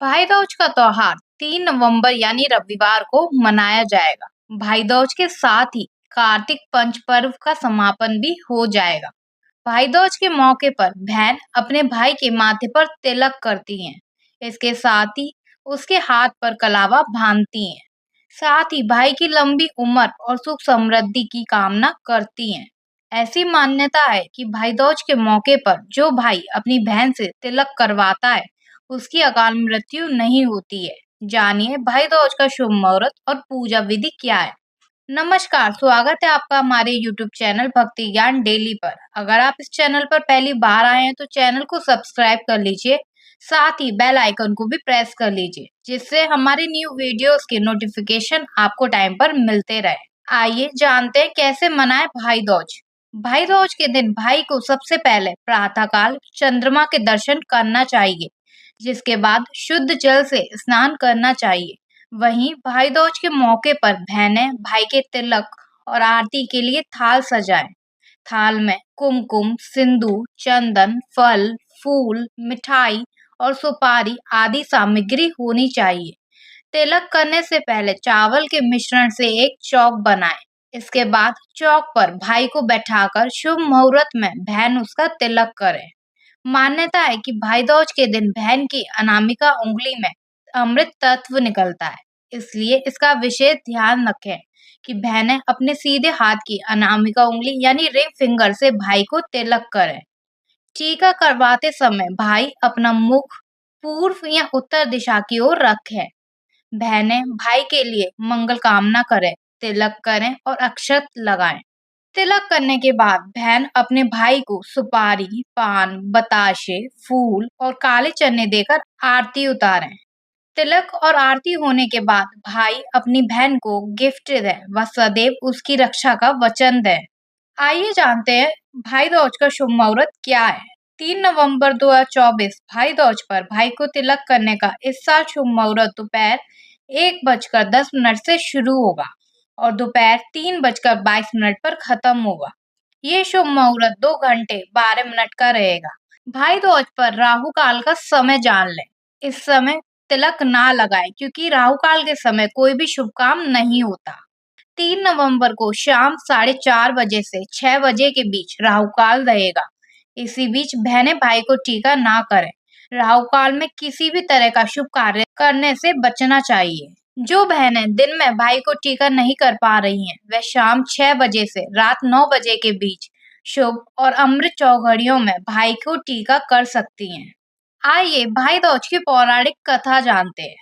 भाई दूज का त्योहार 3 नवंबर यानी रविवार को मनाया जाएगा। भाई दूज के साथ ही कार्तिक पंच पर्व का समापन भी हो जाएगा। भाई दूज के मौके पर बहन अपने भाई के माथे पर तिलक करती हैं। इसके साथ ही उसके हाथ पर कलावा बांधती हैं। साथ ही भाई की लंबी उम्र और सुख समृद्धि की कामना करती हैं। ऐसी मान्यता है कि भाई दूज के मौके पर जो भाई अपनी बहन से तिलक करवाता है, उसकी अकाल मृत्यु नहीं होती है। जानिए भाई दूज का शुभ मुहूर्त और पूजा विधि क्या है। नमस्कार, स्वागत है आपका हमारे YouTube चैनल भक्ति ज्ञान डेली पर। अगर आप इस चैनल पर पहली बार आए हैं तो चैनल को सब्सक्राइब कर लीजिए, साथ ही बेल आइकन को भी प्रेस कर लीजिए, जिससे हमारे न्यू वीडियोस के नोटिफिकेशन आपको टाइम पर मिलते रहे। आइए जानते हैं कैसे मनाए भाई दूज। भाई दूज के दिन भाई को सबसे पहले प्रातःकाल चंद्रमा के दर्शन करना चाहिए, जिसके बाद शुद्ध जल से स्नान करना चाहिए। वहीं भाई दूज के मौके पर बहनें भाई के तिलक और आरती के लिए थाल सजाएं। थाल में कुमकुम, सिंदूर, चंदन, फल, फूल, मिठाई और सुपारी आदि सामग्री होनी चाहिए। तिलक करने से पहले चावल के मिश्रण से एक चौक बनाएं। इसके बाद चौक पर भाई को बैठाकर शुभ मुहूर्त में बहन उसका तिलक करे। मान्यता है कि भाई दूज के दिन बहन की अनामिका उंगली में अमृत तत्व निकलता है, इसलिए इसका विशेष ध्यान रखें कि बहनें अपने सीधे हाथ की अनामिका उंगली यानी रिंग फिंगर से भाई को तिलक करें। टीका करवाते समय भाई अपना मुख पूर्व या उत्तर दिशा की ओर रखें। बहनें भाई के लिए मंगल कामना करें, तिलक करें और अक्षत लगाएं। तिलक करने के बाद बहन अपने भाई को सुपारी, पान, बताशे, फूल और काले चने देकर आरती उतारें। तिलक और आरती होने के बाद भाई अपनी बहन को गिफ्ट दें व सदैव उसकी रक्षा का वचन दें। आइए जानते हैं भाई दूज का शुभ मुहूर्त क्या है। 3 नवंबर 2024 भाई दूज पर भाई को तिलक करने का इस साल शुभ मुहूर्त दोपहर 1:10 से शुरू होगा और दोपहर 3:22 पर खत्म होगा। ये शुभ मुहूर्त 2 घंटे 12 मिनट का रहेगा। भाई दूज पर राहु काल का समय जान लें। इस समय तिलक ना लगाएं क्योंकि राहु काल के समय कोई भी शुभ काम नहीं होता। 3 नवंबर को शाम 4:30 बजे से 6 बजे के बीच राहु काल रहेगा। इसी बीच बहनें भाई को टीका ना करें। राहु काल में किसी भी तरह का शुभ कार्य करने से बचना चाहिए। जो बहनें दिन में भाई को टीका नहीं कर पा रही हैं, वे शाम 6 बजे से रात 9 बजे के बीच शुभ और अमृत चौघड़ियों में भाई को टीका कर सकती हैं। आइए भाई दूज की पौराणिक कथा जानते हैं।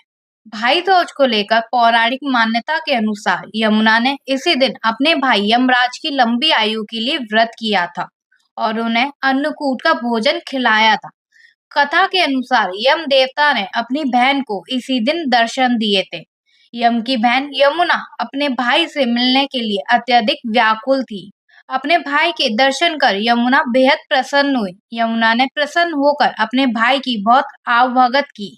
भाई दूज को लेकर पौराणिक मान्यता के अनुसार यमुना ने इसी दिन अपने भाई यमराज की लंबी आयु के लिए व्रत किया था और उन्हें अन्नकूट का भोजन खिलाया था। कथा के अनुसार यम देवता ने अपनी बहन को इसी दिन दर्शन दिए थे। यम की बहन यमुना अपने भाई से मिलने के लिए अत्यधिक व्याकुल थी। अपने भाई के दर्शन कर यमुना बेहद प्रसन्न हुई। यमुना ने प्रसन्न होकर अपने भाई की बहुत आवभगत की।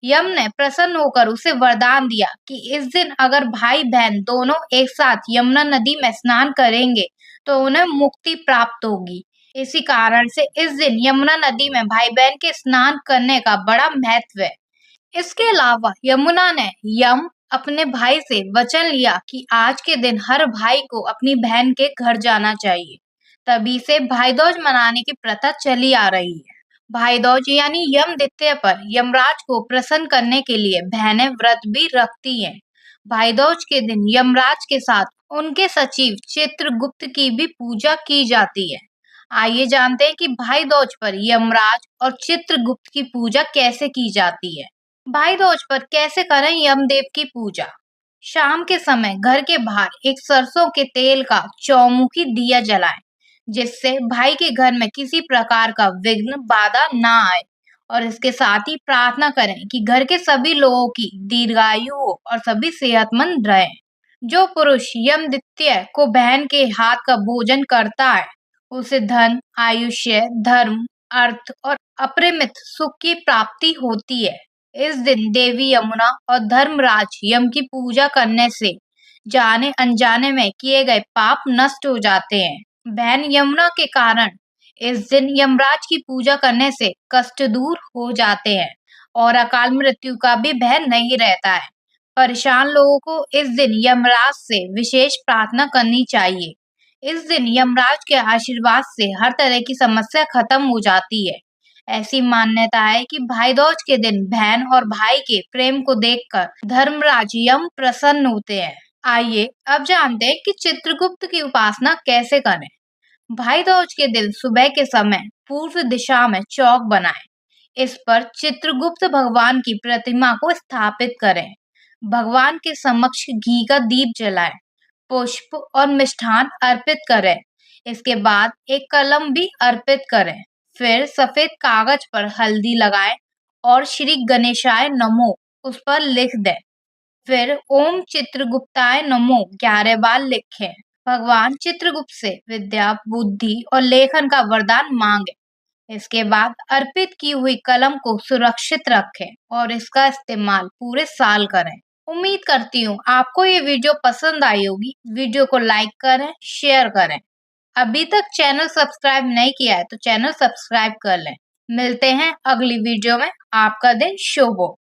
यम ने प्रसन्न होकर उसे वरदान दिया कि इस दिन अगर भाई बहन दोनों एक साथ यमुना नदी में स्नान करेंगे तो उन्हें मुक्ति प्राप्त होगी। इसी कारण से इस दिन यमुना नदी में भाई बहन के स्नान करने का बड़ा महत्व है। इसके अलावा यमुना ने यम अपने भाई से वचन लिया कि आज के दिन हर भाई को अपनी बहन के घर जाना चाहिए। तभी से भाई दूज मनाने की प्रथा चली आ रही है। भाई दूज यानी यम द्वितीया पर यमराज को प्रसन्न करने के लिए बहनें व्रत भी रखती हैं। भाई दूज के दिन यमराज के साथ उनके सचिव चित्रगुप्त की भी पूजा की जाती है। आइए जानते हैं कि भाई दूज पर यमराज और चित्रगुप्त की पूजा कैसे की जाती है। भाई दूज पर कैसे करें यमदेव की पूजा। शाम के समय घर के बाहर एक सरसों के तेल का चौमुखी दिया जलाएं, जिससे भाई के घर में किसी प्रकार का विघ्न बाधा ना आए और इसके साथ ही प्रार्थना करें कि घर के सभी लोगों की दीर्घायु हो और सभी सेहतमंद रहें। जो पुरुष यम द्वितीया को बहन के हाथ का भोजन करता है, उसे धन, आयुष्य, धर्म, अर्थ और अपरिमित सुख की प्राप्ति होती है। इस दिन देवी यमुना और धर्मराज यम की पूजा करने से जाने अनजाने में किए गए पाप नष्ट हो जाते हैं। बहन यमुना के कारण इस दिन यमराज की पूजा करने से कष्ट दूर हो जाते हैं। और अकाल मृत्यु का भी भय नहीं रहता है। परेशान लोगों को इस दिन यमराज से विशेष प्रार्थना करनी चाहिए। इस दिन यमराज के आशीर्वाद से हर तरह की समस्या खत्म हो जाती है। ऐसी मान्यता है कि भाई दूज के दिन बहन और भाई के प्रेम को देखकर धर्मराज यम प्रसन्न होते हैं। आइए अब जानते हैं कि चित्रगुप्त की उपासना कैसे करें। भाई दूज के दिन सुबह के समय पूर्व दिशा में चौक बनाएं। इस पर चित्रगुप्त भगवान की प्रतिमा को स्थापित करें। भगवान के समक्ष घी का दीप जलाएं, पुष्प और मिष्ठान अर्पित करें। इसके बाद एक कलम भी अर्पित करें। फिर सफेद कागज पर हल्दी लगाएं और श्री गणेशाय नमो उस पर लिख दें। फिर ओम चित्रगुप्ताय नमो 11 बार लिखें। भगवान चित्रगुप्त से विद्या, बुद्धि और लेखन का वरदान मांगे। इसके बाद अर्पित की हुई कलम को सुरक्षित रखें और इसका इस्तेमाल पूरे साल करें। उम्मीद करती हूँ आपको ये वीडियो पसंद आई होगी। वीडियो को लाइक करें, शेयर करें। अभी तक चैनल सब्सक्राइब नहीं किया है तो चैनल सब्सक्राइब कर लें। मिलते हैं अगली वीडियो में। आपका दिन शुभ हो।